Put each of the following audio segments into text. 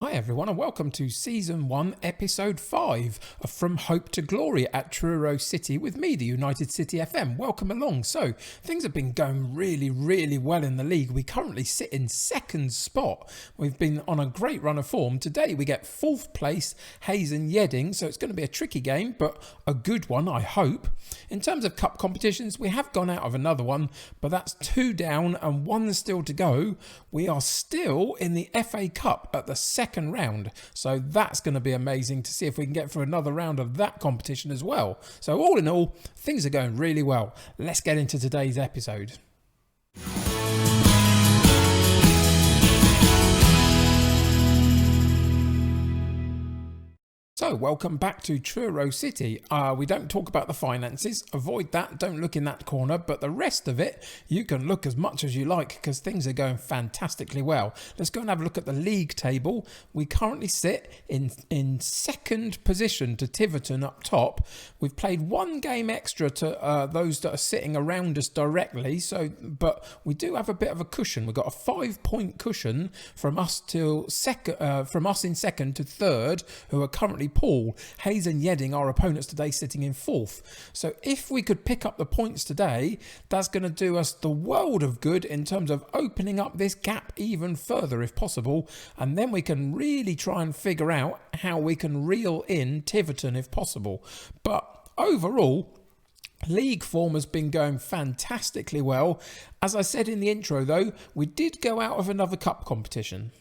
Hi everyone and welcome to Season 1 Episode 5 of From Hope to Glory at Truro City with me, the United City FM. Welcome along. So, things have been going really well in the league. We currently sit in second spot. We've been on a great run of form. Today we get 4th place Hayes and Yeading, so it's going to be a tricky game, but a good one, I hope. In terms of cup competitions, we have gone out of another one, but that's 2 down and 1 still to go. We are still in the FA Cup at the second round, so that's going to be amazing to see if we can get through another round of that competition as well. So all in all, things are going really well. Let's get into today's episode. So, welcome back to Truro City. We don't talk about the finances, avoid that, don't look in that corner, but the rest of it, you can look as much as you like because things are going fantastically well. Let's go and have a look at the league table. We currently sit in second position to Tiverton up top. We've played 1 game extra to those that are sitting around us directly, but we do have a bit of a cushion. We've got a 5-point cushion from us in second to third, who are currently Paul. Hayes and Yeading, our opponents today, sitting in 4th. So if we could pick up the points today, that's going to do us the world of good in terms of opening up this gap even further if possible, and then we can really try and figure out how we can reel in Tiverton if possible. But overall, league form has been going fantastically well. As I said in the intro though, we did go out of another cup competition.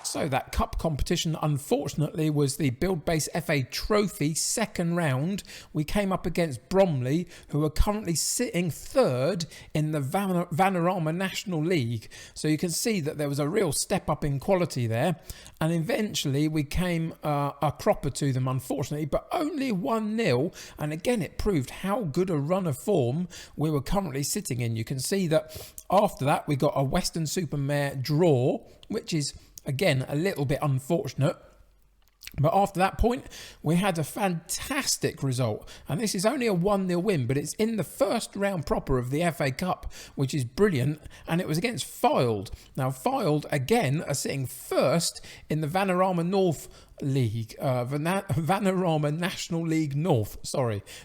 So that cup competition, unfortunately, was the Build Base FA Trophy second round. We came up against Bromley, who are currently sitting 3rd in the Vanarama National League. So you can see that there was a real step up in quality there. And eventually we came a cropper to them, unfortunately, but only 1-0. And again, it proved how good a run of form we were currently sitting in. You can see that after that, we got a Weston-super-Mare draw, which is again, a little bit unfortunate. But after that point, we had a fantastic result. And this is only a 1-0 win, but it's in the first round proper of the FA Cup, which is brilliant. And it was against Fylde. Now, Fylde, again, are sitting first in the Vanarama North League, Vanarama National League North,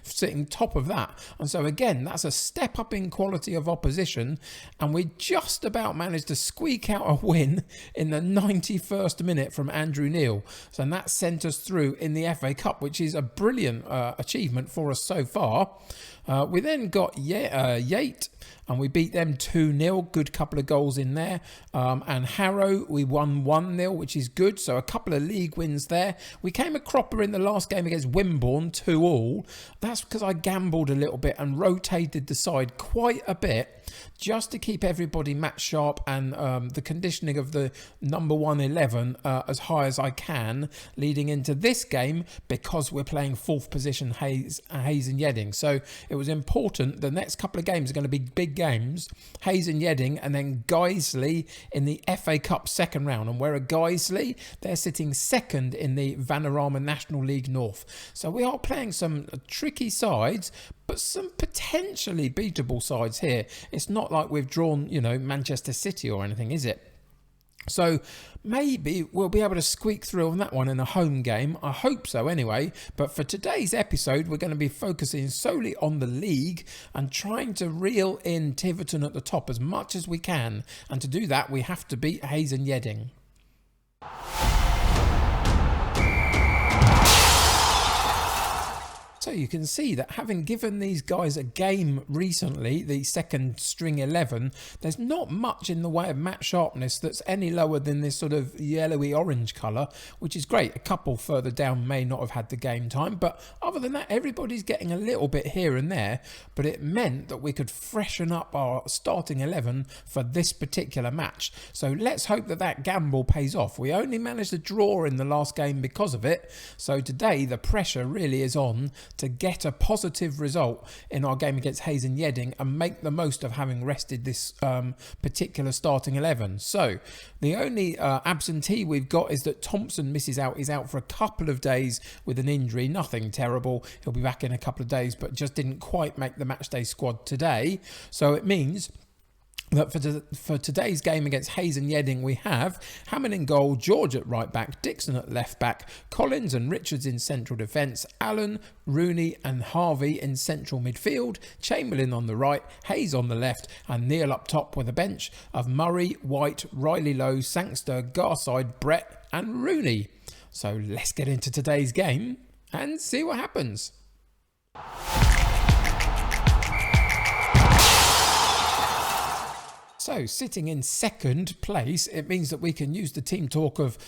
sitting top of that. And so again, that's a step up in quality of opposition, and we just about managed to squeak out a win in the 91st minute from Andrew Neal. So that sent us through in the FA Cup, which is a brilliant achievement for us so far. We then got Yate, and we beat them 2-0. Good couple of goals in there. And Harrow, we won 1-0, which is good. So a couple of league wins there. We came a cropper in the last game against Wimborne, 2-2. That's because I gambled a little bit and rotated the side quite a bit, just to keep everybody match sharp and the conditioning of the number 1 11 as high as I can leading into this game, because we're playing 4th position Hayes and Yeading. So it was important. The next couple of games are going to be big games. Hayes and Yeading, and then Guiseley in the FA Cup second round. And where are Guiseley? They're sitting second in the Vanarama National League North. So we are playing some tricky sides, but some potentially beatable sides here. It's not like we've drawn, Manchester City or anything, is it? So maybe we'll be able to squeak through on that one in a home game. I hope so anyway. But for today's episode, we're going to be focusing solely on the league and trying to reel in Tiverton at the top as much as we can. And to do that, we have to beat Hayes and Yeading. So you can see that having given these guys a game recently, the second string 11, there's not much in the way of match sharpness that's any lower than this sort of yellowy orange colour, which is great. A couple further down may not have had the game time, but other than that, everybody's getting a little bit here and there. But it meant that we could freshen up our starting 11 for this particular match. So let's hope that that gamble pays off. We only managed to draw in the last game because of it. So today the pressure really is on to get a positive result in our game against Hayes and Yeading and make the most of having rested this particular starting 11. So the only absentee we've got is that Thompson misses out. He's out for a couple of days with an injury, nothing terrible. He'll be back in a couple of days, but just didn't quite make the matchday squad today. So it means That for today's game against Hayes and Yeading, we have Hammond in goal, George at right back, Dixon at left back, Collins and Richards in central defence, Allen, Rooney and Harvey in central midfield, Chamberlain on the right, Hayes on the left, and Neil up top with a bench of Murray, White, Riley Lowe, Sangster, Garside, Brett and Rooney. So let's get into today's game and see what happens. So, sitting in second place, it means that we can use the team talk of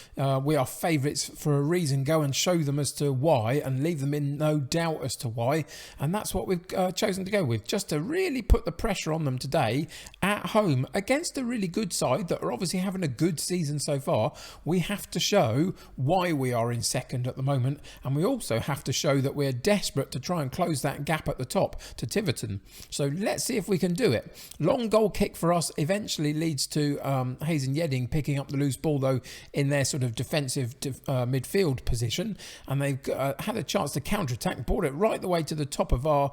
we are favourites for a reason, go and show them as to why and leave them in no doubt as to why. And that's what we've chosen to go with, just to really put the pressure on them today at home against a really good side that are obviously having a good season so far. We have to show why we are in second at the moment, and we also have to show that we're desperate to try and close that gap at the top to Tiverton. So let's see if we can do it. Long goal kick for us eventually leads to Hayes and Yeading picking up the loose ball, though, in their sort of defensive midfield position, and they've had a chance to counter-attack, brought it right the way to the top of our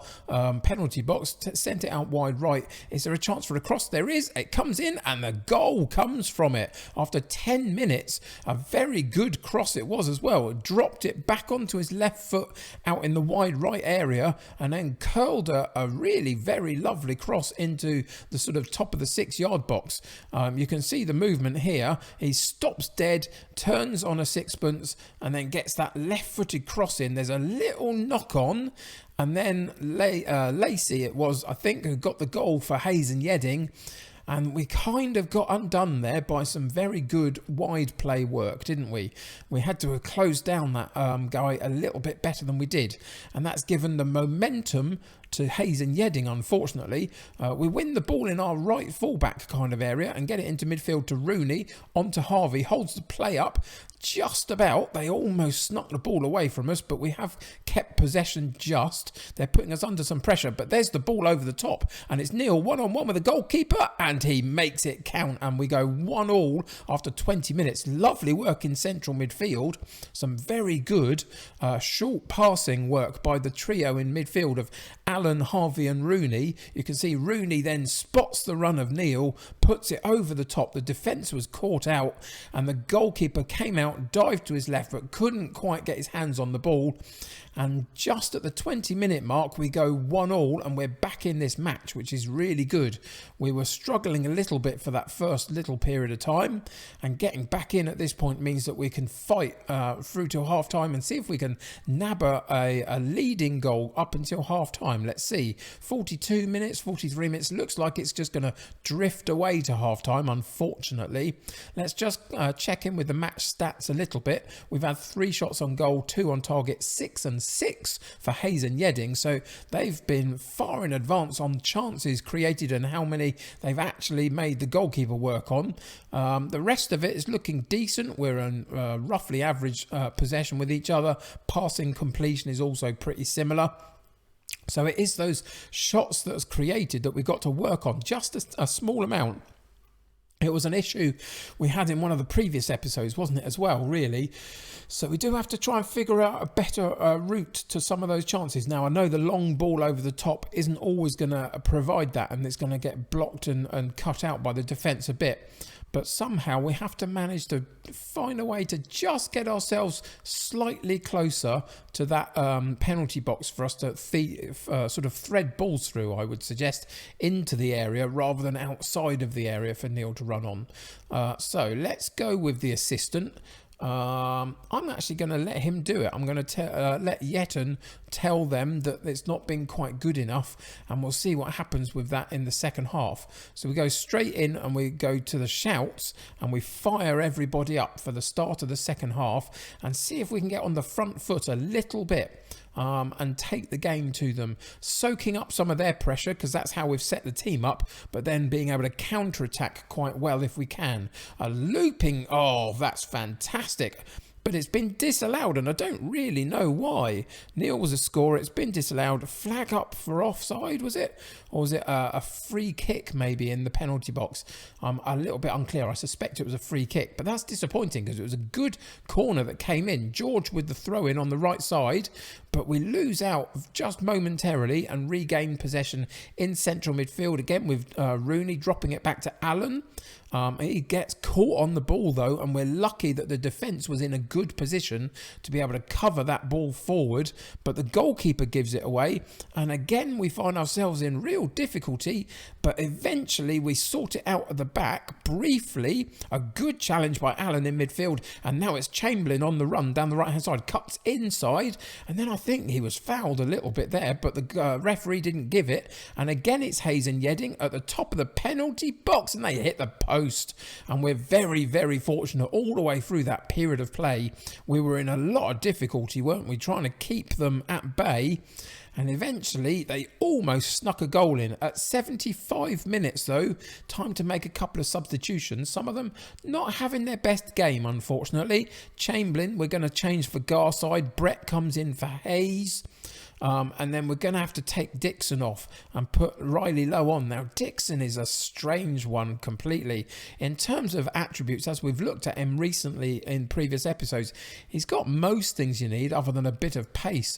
penalty box, sent it out wide right. Is there a chance for a cross? There is. It comes in and the goal comes from it. After 10 minutes, a very good cross it was as well. It dropped it back onto his left foot out in the wide right area and then curled a really very lovely cross into the sort of top of the 6-yard box. You can see the movement here. He stops dead, turns on a sixpence and then gets that left-footed cross in. There's a little knock on, and then Lacey, it was, I think, who got the goal for Hayes and Yeading. And we kind of got undone there by some very good wide play work, didn't we? We had to have closed down that guy a little bit better than we did. And that's given the momentum to Hayes and Yeading, unfortunately. We win the ball in our right fullback kind of area and get it into midfield to Rooney, onto Harvey, holds the play up just about. They almost snuck the ball away from us, but we have kept possession just. They're putting us under some pressure, but there's the ball over the top, and it's Neil one-on-one with the goalkeeper, and he makes it count, and we go 1-1 after 20 minutes. Lovely work in central midfield. Some very good short passing work by the trio in midfield of Allen, Harvey and Rooney. You can see Rooney then spots the run of Neil, puts it over the top. The defence was caught out and the goalkeeper came out, dived to his left but couldn't quite get his hands on the ball. And just at the 20-minute mark, we go 1-1 and we're back in this match, which is really good. We were struggling a little bit for that first little period of time, and getting back in at this point means that we can fight through till half-time and see if we can nab a leading goal up until half-time. Let's see. 42 minutes, 43 minutes. Looks like it's just going to drift away to half-time, unfortunately. Let's just check in with the match stats a little bit. We've had 3 shots on goal, 2 on target, 6 and 6 for Hayes and Yeading, so they've been far in advance on chances created and how many they've actually made the goalkeeper work on. The rest of it is looking decent. We're in roughly average possession with each other. Passing completion is also pretty similar. So it is those shots that's created that we've got to work on, just a small amount. It was an issue we had in one of the previous episodes, wasn't it, as well, really? So we do have to try and figure out a better route to some of those chances. Now, I know the long ball over the top isn't always going to provide that, and it's going to get blocked and cut out by the defence a bit. But somehow we have to manage to find a way to just get ourselves slightly closer to that penalty box for us to sort of thread balls through, I would suggest, into the area rather than outside of the area for Neil to run on. So let's go with the assistant. I'm actually going to let him do it. I'm going to let Yeading tell them that it's not been quite good enough, and we'll see what happens with that in the second half. So we go straight in and we go to the shouts and we fire everybody up for the start of the second half and see if we can get on the front foot a little bit. And take the game to them, soaking up some of their pressure, because that's how we've set the team up, but then being able to counter-attack quite well if we can. A looping, oh, that's fantastic. but it's been disallowed, and I don't really know why. Neil was a scorer. It's been disallowed. Flag up for offside, was it? Or was it a free kick maybe in the penalty box? I'm a little bit unclear. I suspect it was a free kick, but that's disappointing because it was a good corner that came in. George with the throw in on the right side, but we lose out just momentarily and regain possession in central midfield again with Rooney dropping it back to Allen. He gets caught on the ball though, and we're lucky that the defence was in a good position to be able to cover that ball forward, but the goalkeeper gives it away, and again we find ourselves in real difficulty, but eventually we sort it out at the back briefly. A good challenge by Allen in midfield, and now it's Chamberlain on the run down the right hand side, cuts inside, and then I think he was fouled a little bit there, but the referee didn't give it, and again it's Hayes and Yeading at the top of the penalty box, and they hit the post. And we're very, very fortunate all the way through that period of play. We were in a lot of difficulty, weren't we, trying to keep them at bay, and eventually they almost snuck a goal in at 75 minutes though. Time to make a couple of substitutions, some of them not having their best game unfortunately. Chamberlain, we're going to change for Garside. Brett comes in for Hayes. And then we're going to have to take Dixon off and put Riley Lowe on. Now, Dixon is a strange one completely. In terms of attributes, as we've looked at him recently in previous episodes, he's got most things you need other than a bit of pace.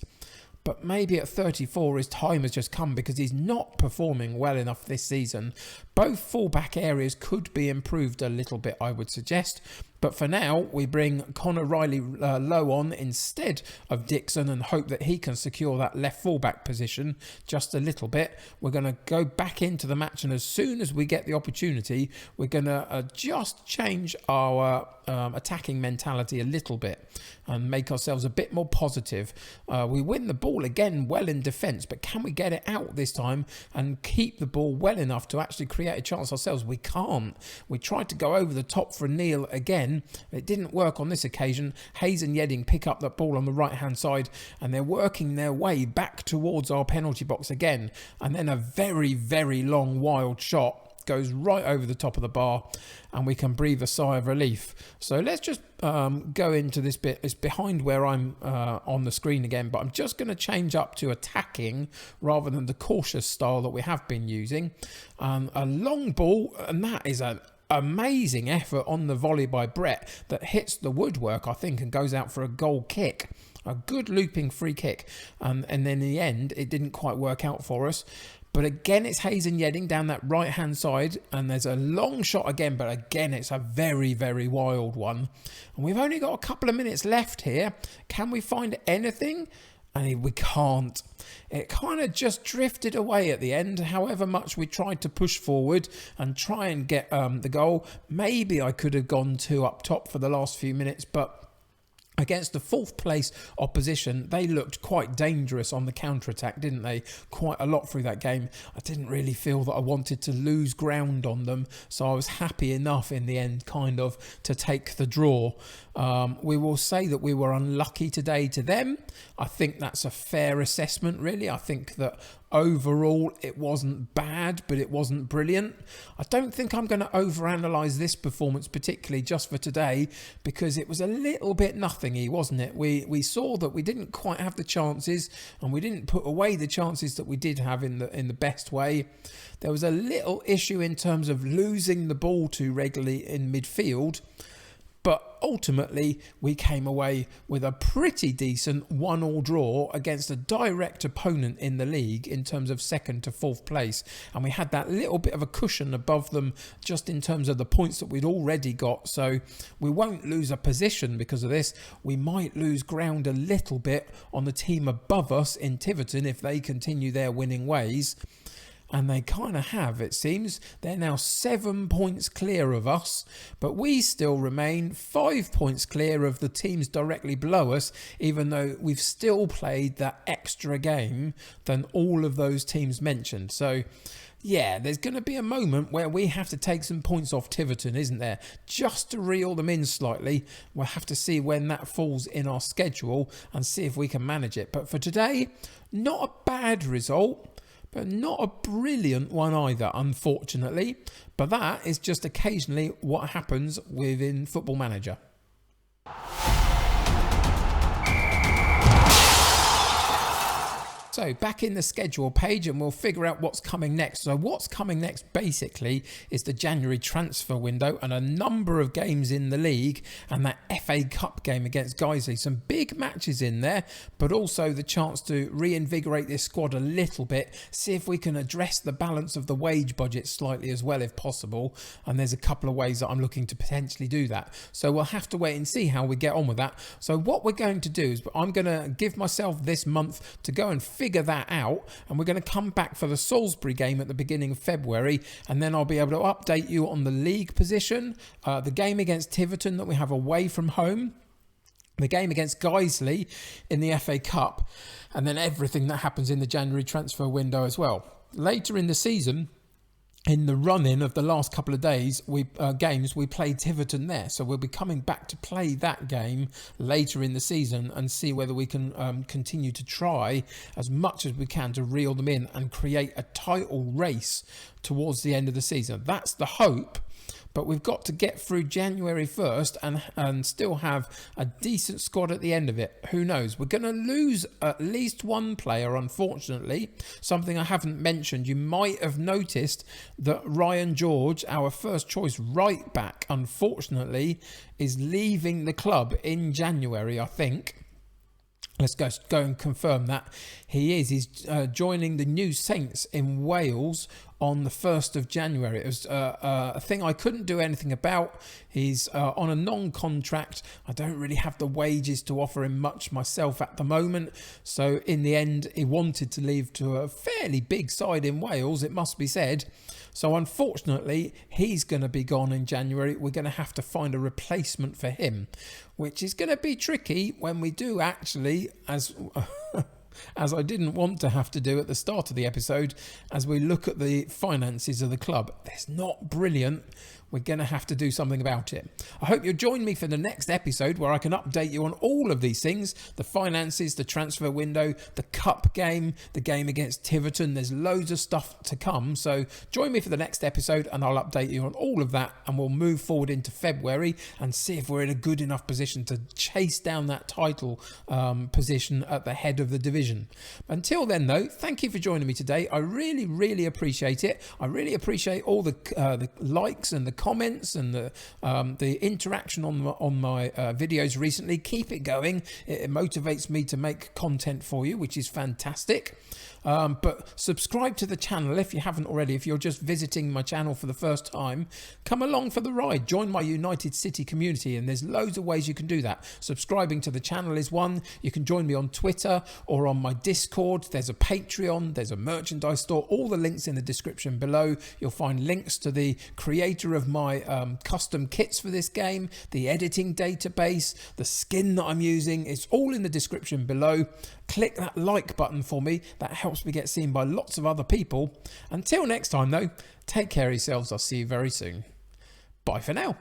But maybe at 34 his time has just come because he's not performing well enough this season. Both fullback areas could be improved a little bit, I would suggest. But for now, we bring Connor Riley Lowe on instead of Dixon and hope that he can secure that left fullback position just a little bit. We're going to go back into the match, and as soon as we get the opportunity, we're going to just change our attacking mentality a little bit and make ourselves a bit more positive. We win the ball again well in defence, but can we get it out this time and keep the ball well enough to actually create a chance ourselves? We can't. We tried to go over the top for Neil again. It didn't work on this occasion. Hayes and Yeading pick up that ball on the right hand side, and they're working their way back towards our penalty box again, and then a very, very long wild shot goes right over the top of the bar, and we can breathe a sigh of relief. So let's just go into this bit. It's behind where I'm on the screen again, but I'm just going to change up to attacking rather than the cautious style that we have been using. A long ball, and that is an amazing effort on the volley by Brett that hits the woodwork, I think, and goes out for a goal kick. A good looping free kick, and then in the end it didn't quite work out for us. But again, it's Hayes and Yeading down that right hand side, and there's a long shot again, but again it's a very, very wild one, and we've only got a couple of minutes left here. Can we find anything? And we can't. It kind of just drifted away at the end, however much we tried to push forward and try and get the goal. Maybe I could have gone 2 up top for the last few minutes, but against the 4th place opposition, they looked quite dangerous on the counter-attack, didn't they? Quite a lot through that game. I didn't really feel that I wanted to lose ground on them, so I was happy enough in the end, kind of, to take the draw. We will say that we were unlucky today to them. I think that's a fair assessment, really. I think that overall it wasn't bad, but it wasn't brilliant. I don't think I'm going to overanalyze this performance particularly just for today, because it was a little bit nothingy, wasn't it? We saw that we didn't quite have the chances, and we didn't put away the chances that we did have in the best way. There was a little issue in terms of losing the ball too regularly in midfield, but ultimately we came away with a pretty decent 1-1 draw against a direct opponent in the league in terms of 2nd to 4th place, and we had that little bit of a cushion above them just in terms of the points that we'd already got. So we won't lose a position because of this. We might lose ground a little bit on the team above us in Tiverton if they continue their winning ways. And they kind of have, it seems. They're now 7 points clear of us, but we still remain 5 points clear of the teams directly below us, even though we've still played that extra game than all of those teams mentioned. So yeah, there's going to be a moment where we have to take some points off Tiverton, isn't there? Just to reel them in slightly. We'll have to see when that falls in our schedule and see if we can manage it. But for today, not a bad result, but not a brilliant one either, unfortunately. But that is just occasionally what happens within Football Manager. So back in the schedule page and we'll figure out what's coming next. So what's coming next basically is the January transfer window and a number of games in the league and that FA Cup game against Guiseley. Some big matches in there, but also the chance to reinvigorate this squad a little bit, see if we can address the balance of the wage budget slightly as well if possible. And there's a couple of ways that I'm looking to potentially do that. So we'll have to wait and see how we get on with that. So what we're going to do is I'm going to give myself this month to go and figure that out, and we're going to come back for the Salisbury game at the beginning of February, and then I'll be able to update you on the league position, the game against Tiverton that we have away from home, the game against Guiseley in the FA Cup, and then everything that happens in the January transfer window as well. Later in the season, in the run-in of the last couple of days, games, we played Tiverton there. So we'll be coming back to play that game later in the season and see whether we can continue to try as much as we can to reel them in and create a title race towards the end of the season. That's the hope. But we've got to get through January 1st and still have a decent squad at the end of it. Who knows? We're going to lose at least one player, unfortunately. Something I haven't mentioned. You might have noticed that Ryan George, our first choice right back, unfortunately, is leaving the club in January, I think. Let's go and confirm that. He is. He's joining the New Saints in Wales on the 1st of January. It was a thing I couldn't do anything about. He's on a non-contract. I don't really have the wages to offer him much myself at the moment. So in the end, he wanted to leave to a fairly big side in Wales, it must be said. So unfortunately, he's going to be gone in January. We're going to have to find a replacement for him, which is going to be tricky when we do actually, as I didn't want to have to do at the start of the episode, as we look at the finances of the club. It's not brilliant. We're going to have to do something about it. I hope you'll join me for the next episode where I can update you on all of these things. The finances, the transfer window, the cup game, the game against Tiverton. There's loads of stuff to come. So join me for the next episode and I'll update you on all of that. And we'll move forward into February and see if we're in a good enough position to chase down that title position at the head of the division. Until then, though, thank you for joining me today. I really, really appreciate it. I really appreciate all the likes and the comments and the interaction on my videos recently. Keep it going. It motivates me to make content for you, which is fantastic. But subscribe to the channel if you haven't already. If you're just visiting my channel for the first time, come along for the ride. Join my United City community, and there's loads of ways you can do that. Subscribing to the channel is one. You can join me on Twitter or on my Discord. There's a Patreon. There's a merchandise store. All the links in the description below. You'll find links to the creator of my custom kits for this game, the editing database, the skin that I'm using. It's all in the description below. Click that like button for me. That helps me get seen by lots of other people. Until next time, though, take care of yourselves. I'll see you very soon. Bye for now.